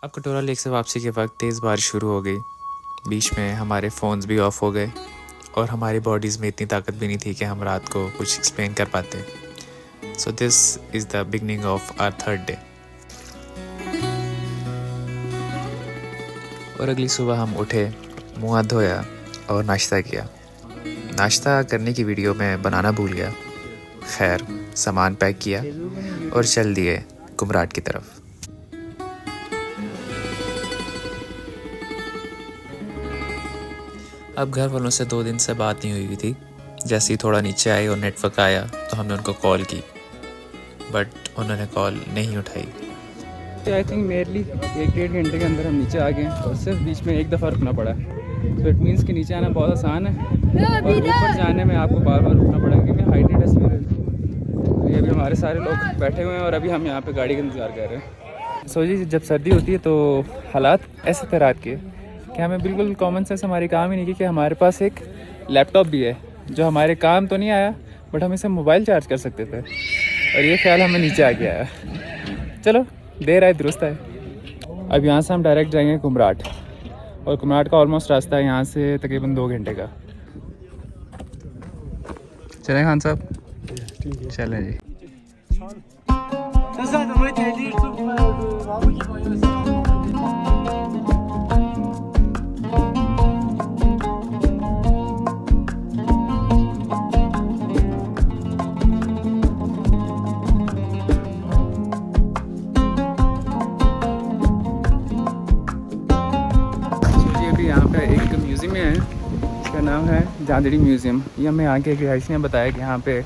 अब कटोरा लेक से वापसी के वक्त तेज़ बारिश शुरू हो गई। बीच में हमारे फ़ोन्स भी ऑफ हो गए और हमारी बॉडीज़ में इतनी ताकत भी नहीं थी कि हम रात को कुछ एक्सप्लेन कर पाते। So this is the beginning of our third day. और अगली सुबह हम उठे, मुँह हाथ धोया और नाश्ता किया। नाश्ता करने की वीडियो मैं बनाना भूल गया। खैर, सामान पैक किया और चल दिए कुमराट की तरफ। अब घर वालों से 2 दिन से बात नहीं हुई थी। जैसे ही थोड़ा नीचे आए और नेटवर्क आया तो हमने उनको कॉल की, बट उन्होंने कॉल नहीं उठाई। आई थिंक नियरली 1-1.5 घंटे के अंदर हम नीचे आ गए हैं और सिर्फ बीच में एक दफ़ा रुकना पड़ा है। तो इट मीन्स कि नीचे आना बहुत आसान है और ऊपर जाने में आपको बार बार रुकना पड़ेगा क्योंकि हाइटेड है। तो ये अभी हमारे सारे लोग बैठे हुए हैं और अभी हम यहाँ पे गाड़ी का इंतज़ार कर रहे हैं। सो जी, जब सर्दी होती है तो हालात ऐसे तरह के कि हमें बिल्कुल कॉमन सेंस हमारी काम ही नहीं की कि हमारे पास एक लैपटॉप भी है जो हमारे काम तो नहीं आया बट हम इसे मोबाइल चार्ज कर सकते थे, और ये ख्याल हमें नीचे आ गया है। चलो, देर आए दुरुस्त है। अब यहाँ से हम डायरेक्ट जाएंगे कुमराट, और कुमराट का ऑलमोस्ट रास्ता है यहाँ से तकरीबन 2 घंटे का। चलें खान साहब? चलें जी। यहाँ पे एक म्यूज़ियम है, इसका नाम है जांदड़ी म्यूज़ियम। ये हमें यहाँ के एक रिहायशी ने बताया कि यहाँ पे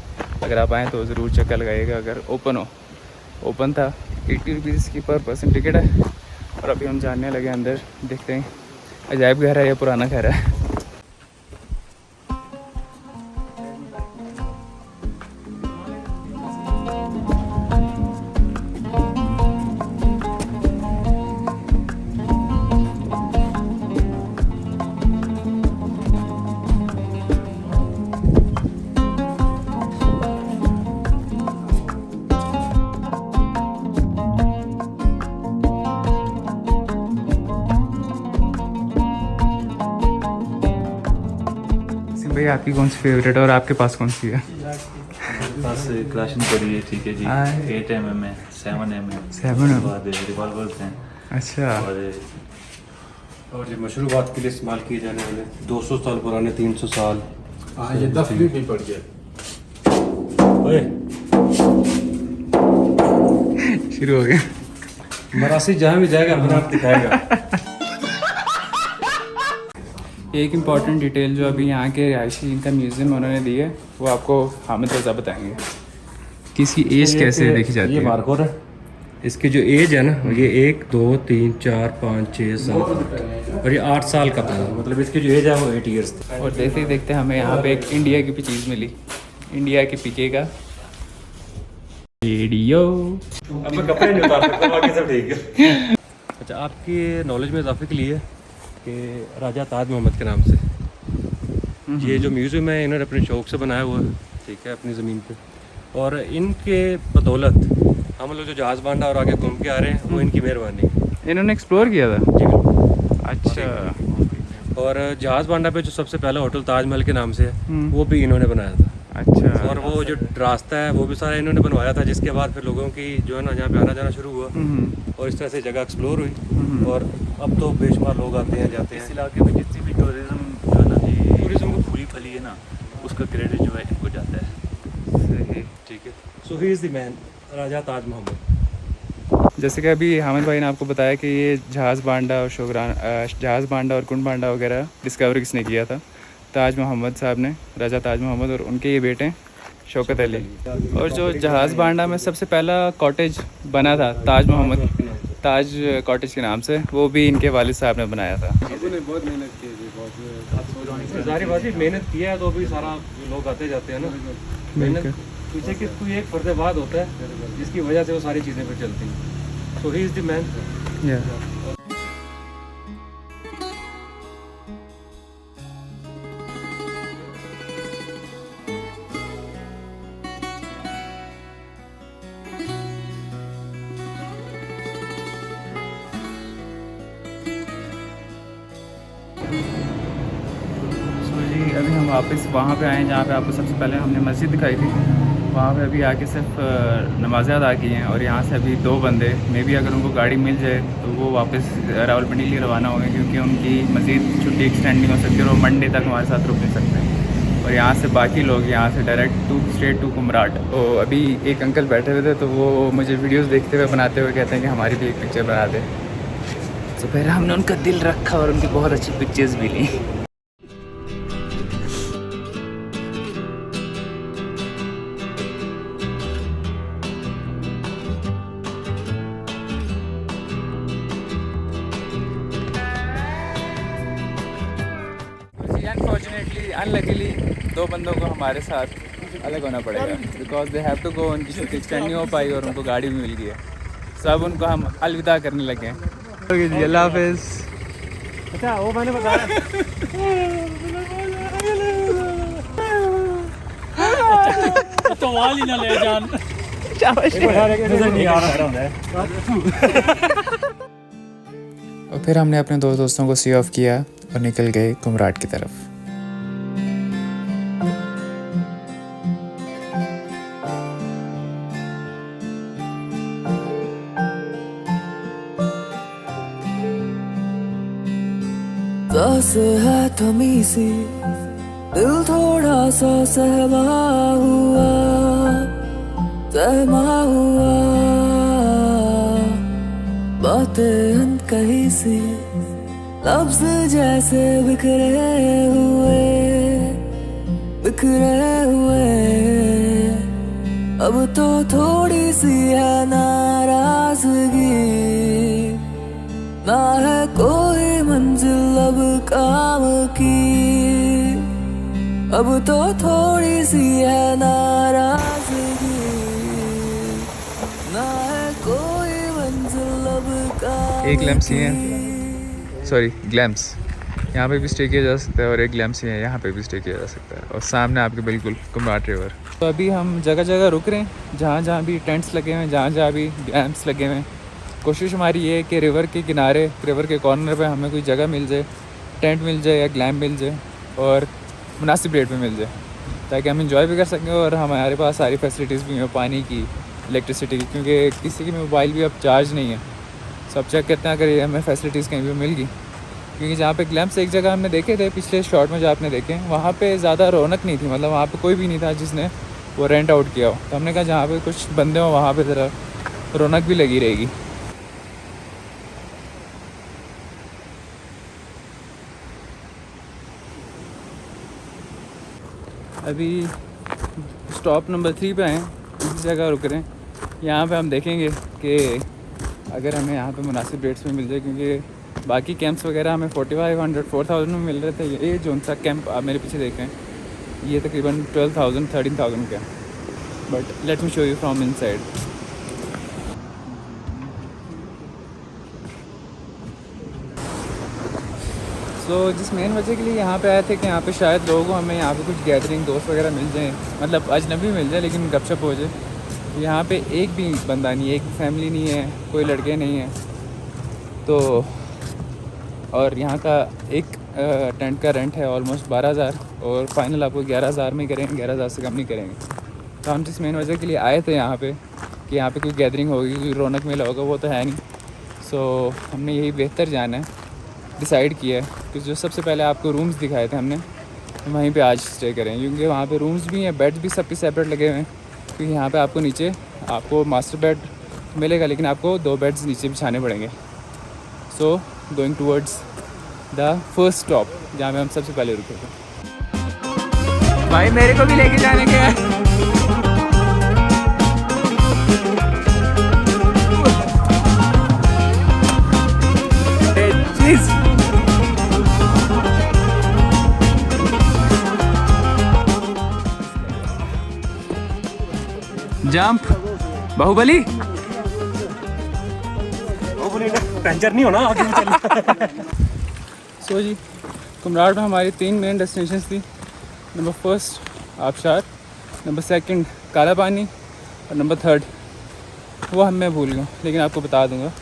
अगर आप आएँ तो ज़रूर चक्कर लगाइएगा अगर ओपन हो। ओपन था, 80 रुपीज़ की पर पर्सन टिकट है। और अभी हम जानने लगे अंदर, देखते हैं अजायब घर है या पुराना घर है। भाई, आपकी कौन सी फेवरेट है और आपके पास कौन सी है? बस क्लाशन पड़ी है, ठीक है जी। 8 mm है, 7 mm, 7 बाद रिवॉल्वर्स हैं। अच्छा। और ये मशरूबात के लिए इस्तेमाल किए जाने वाले 200 साल पुराने, 300 साल। हाँ, ये 10 फीट भी पड़ गया। ओए, शुरू हो गया। मरासी जहाँ भी जाएगा अपना आप दिखाएगा। एक इम्पॉर्टेंट डिटेल जो अभी यहाँ के रिहायशी इनका म्यूज़ियम उन्होंने दी है वो आपको हामिद रज़ा बताएंगे कि इसकी एज कैसे देखी जाती ये है। मार्कोर है, इसकी जो एज है ना ये 1 2 3 4 5 6 7 8 और ये 8 साल का था, मतलब इसकी जो एज है वो 8 ईयर्स थी। और देखते ही देखते हमें यहाँ पे एक इंडिया की भी चीज़ मिली, इंडिया के पीके का रेडियो। अब मैं कपड़े नहीं उतार सकता, बाकी सब ठीक है। अच्छा, आपकी नॉलेज में इजाफे के लिए कि राजा ताज मोहम्मद के नाम से ये जो म्यूज़ियम है इन्होंने अपने शौक़ से बनाया हुआ है, ठीक है, अपनी ज़मीन पे। और इनके बदौलत हम लोग जो जहाज़ बांडा और आगे घूम के आ रहे हैं वो इनकी मेहरबानी है। इन्होंने एक्सप्लोर किया था? जी बिल्कुल। अच्छा। और जहाज़ बांडा पे जो सबसे पहला होटल ताजमहल के नाम से है वो भी इन्होंने बनाया था। अच्छा। और वो जो रास्ता है वो भी सारा इन्होंने बनवाया था, जिसके बाद फिर लोगों की जो है ना यहाँ पे आना जाना शुरू हुआ और इस तरह से जगह एक्सप्लोर हुई। और अब तो बेशुमार लोग आते हैं जाते हैं। इस इलाके में जितनी भी टूरिज़्म जो है ना जी, टूरिज़्म को पूरी फली है ना, उसका क्रेडिट जो है इनको जाता है। सही, ठीक है। सो ही इज़ द मैन, राजा ताज मोहम्मद। जैसे कि अभी हामिद भाई ने आपको बताया कि ये जहाज़ बांडा और जहाज़ बांडा और कुंड बांडा वगैरह डिस्कवर किसने किया था? ताज मोहम्मद साहब ने, राजा ताज मोहम्मद, और उनके ये बेटे शौकत अली। और जो जहाज़ बांडा में सबसे पहला कॉटेज बना था ताज मोहम्मद, ताज कॉटेज के नाम से, वो भी इनके वालिद साहब ने बनाया था। बहुत मेहनत की है, बहुत जारी बाजी मेहनत किया है तो अभी सारा लोग आते जाते हैं ना। मेहनत पीछे की कोई एक फर्देबाद होता है जिसकी वजह से वो सारी चीज़ें फिर चलती हैं। सो ही इज़ द मैन। सो जी अभी हम वापस वहाँ पे आए जहाँ पे आपको सबसे पहले हमने मस्जिद दिखाई थी। वहाँ पे अभी आके सिर्फ नमाज़ें अदा की हैं और यहाँ से अभी 2 बंदे मे बी अगर उनको गाड़ी मिल जाए तो वो वापस रावलपिंडी के लिए रवाना होंगे, क्योंकि उनकी मज़ीद छुट्टी एक्सटेंड नहीं हो सकती और वो मंडे तक हमारे साथ रुक नहीं सकते हैं। और यहाँ से बाकी लोग यहाँ से डायरेक्ट स्ट्रेट टू कुमराट। तो अभी एक अंकल बैठे हुए थे तो वो मुझे वीडियोज़ देखते हुए बनाते हुए कहते हैं कि हमारी भी एक पिक्चर बना दे। तो फिर हमने उनका दिल रखा और उनकी बहुत अच्छी पिक्चर्स भी ली। अनफॉर्चुनेटली अनलकीली 2 बंदों को हमारे साथ अलग होना पड़ेगा, because they have to go. उनकी छुट्टी एक्सटेंड नहीं हो पाई और उनको गाड़ी भी मिल गई है। सब उनको हम अलविदा करने लगे हैं। जी अल्लाह हाफिज़। अच्छा वो मैंने बताया तो वाली ना ले जान नजर नहीं आ रहा है। और फिर हमने अपने 2 दोस्तों को सी ऑफ किया और निकल गए कुमराट की तरफ। से है थमी सी दिल थोड़ा सा सहमा हुआ बातें अनकही सी लफ्ज़ जैसे बिखरे हुए अब तो थोड़ी सी है नाराज़गी, ना है कोई मंजिल अब काम की, अब तो थोड़ी सी है नाराज़गी, ना है कोई मंजिल अब काम एक ग्लैम्स ही है, सॉरी ग्लैम्स यहाँ पे भी स्टे किया जा सकता है और एक ग्लैम्स ही है यहाँ पे भी स्टे किया जा सकता है और सामने आपके बिल्कुल कुमराट रिवर। तो अभी हम जगह जगह रुक रहे हैं, जहाँ जहाँ भी टेंट्स लगे हुए हैं, जहाँ जहाँ भी ग्लैम्स लगे हुए हैं। कोशिश हमारी ये है कि रिवर के किनारे, रिवर के कॉर्नर पे हमें कोई जगह मिल जाए, टेंट मिल जाए या ग्लैम्प मिल जाए और मुनासिब रेट पे मिल जाए, ताकि हम इंजॉय भी कर सकें और हमारे पास सारी फैसिलिटीज़ भी हो, पानी की, इलेक्ट्रिसिटी की, क्योंकि किसी की मोबाइल भी अब चार्ज नहीं है। सब चेक करते हैं अगर ये हमें फैसिलिटीज़ कहीं भी मिल गई, क्योंकि जहाँ पे ग्लैम्प्स एक जगह हमने देखे थे पिछले शॉट में जो आपने देखे, वहाँ पे ज़्यादा रौनक नहीं थी, मतलब वहाँ पे कोई भी नहीं था जिसने वो रेंट आउट किया हो। तो हमने कहा जहाँ पे कुछ बंदे हों वहाँ पे ज़रा रौनक भी लगी रहेगी। अभी स्टॉप नंबर 3 पे हैं, इसी जगह रुक रहे हैं। यहाँ पे हम देखेंगे कि अगर हमें यहाँ पे मुनासिब रेट्स में मिल जाए, क्योंकि बाकी कैंप्स वगैरह हमें 4500 4000 में मिल रहे थे। ये जो सा कैंप आप मेरे पीछे देख रहे हैं ये तकरीबन 12,000 13,000 का, but let me show you from inside. तो जिस मेन वजह के लिए यहाँ पे आए थे कि यहाँ पे शायद लोगों को हमें यहाँ पे कुछ गैदरिंग दोस्त वगैरह मिल जाए, मतलब अजनबी मिल जाए लेकिन गपशप हो जाए। यहाँ पे एक भी बंदा नहीं है, एक फैमिली नहीं है, कोई लड़के नहीं हैं। तो और यहाँ का एक टेंट का रेंट है ऑलमोस्ट 12,000 और फाइनल आपको 11,000 में करेंगे, 11,000 से कम नहीं करेंगे। तो हम जिस मेन वजह के लिए आए थे यहाँ पे कि यहाँ पे कोई गैदरिंग होगी, कोई रौनक मेला होगा, वो तो है नहीं। सो हमने यही बेहतर जाना है, डिसाइड किया है कि जो सबसे पहले आपको रूम्स दिखाए थे हमने, वहीं पे आज स्टे करें, क्योंकि वहाँ पे रूम्स भी हैं, बेड्स भी सबके सेपरेट लगे हुए हैं। क्योंकि यहाँ पे आपको नीचे आपको मास्टर बेड मिलेगा, लेकिन आपको 2 बेड्स नीचे बिछाने पड़ेंगे। So going towards the first stop जहाँ पे हम सबसे पहले रुके थे। भाई मेरे को भी लेके जाने के हैं। जंप बाहुबली पंचर नहीं होना आगे चल। सो जी कुमराट में हमारी 3 मेन डेस्टिनेशंस थी। नंबर 1 आबशार, नंबर 2 काला पानी और नंबर 3 वो हम मैं भूल गया, लेकिन आपको बता दूंगा।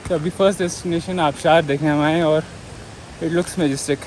तो अभी फर्स्ट डेस्टिनेशन आबशार देखने हम आए और It looks majestic.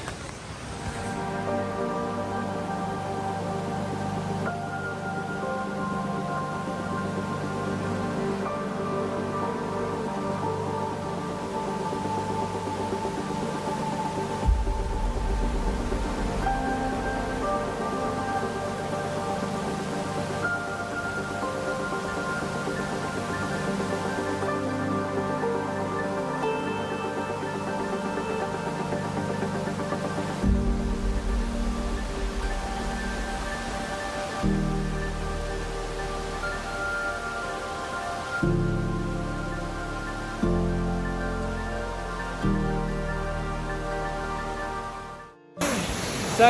तो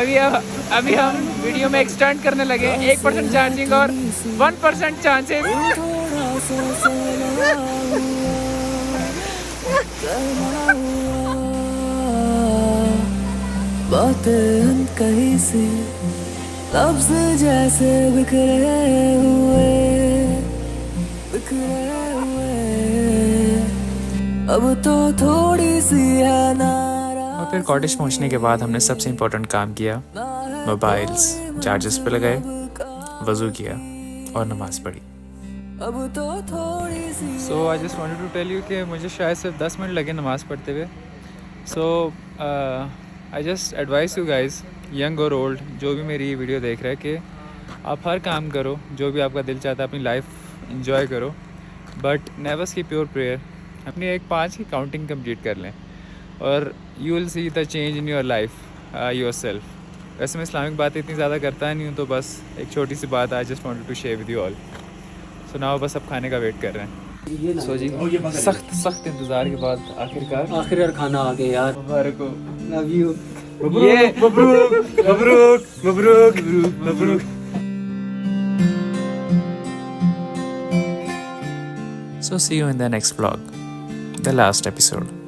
अभी हम वीडियो में एक्सटेंड करने लगे हैं 1% चार्जिंग और 1% चांसेस। बातें कहीं सी लफ्ज जैसे बिखरे हुए अब तो थोड़ी सी है नारा। और फिर कॉटेज पहुंचने के बाद हमने सबसे इम्पोर्टेंट काम किया, मोबाइल्स चार्जर्स पे लगाए, वज़ू किया और नमाज़ पढ़ी। अब तो थोड़ी सी so I just wanted to tell you कि मुझे शायद सिर्फ 10 मिनट लगे नमाज़ पढ़ते हुए। So I just advice you guys, young और ओल्ड, जो भी मेरी वीडियो देख रहे हैं, कि आप हर काम करो जो भी आपका दिल चाहता है, अपनी लाइफ इंजॉय करो, but never skip your prayer. अपनी एक 5 की काउंटिंग कंप्लीट कर लें और you will see the change in your life your self. वैसे मैं इस्लामिक बातें इतनी ज़्यादा करता नहीं हूँ, तो बस एक छोटी सी बात I just wanted to share with you all. So now बस अब खाने का वेट कर रहे हैं। सो जी सख्त इंतज़ार के बाद आखिरकार खाना आ गया यार। मुबारक हो। Love you. मबरूक। So see you in the next vlog, the last episode.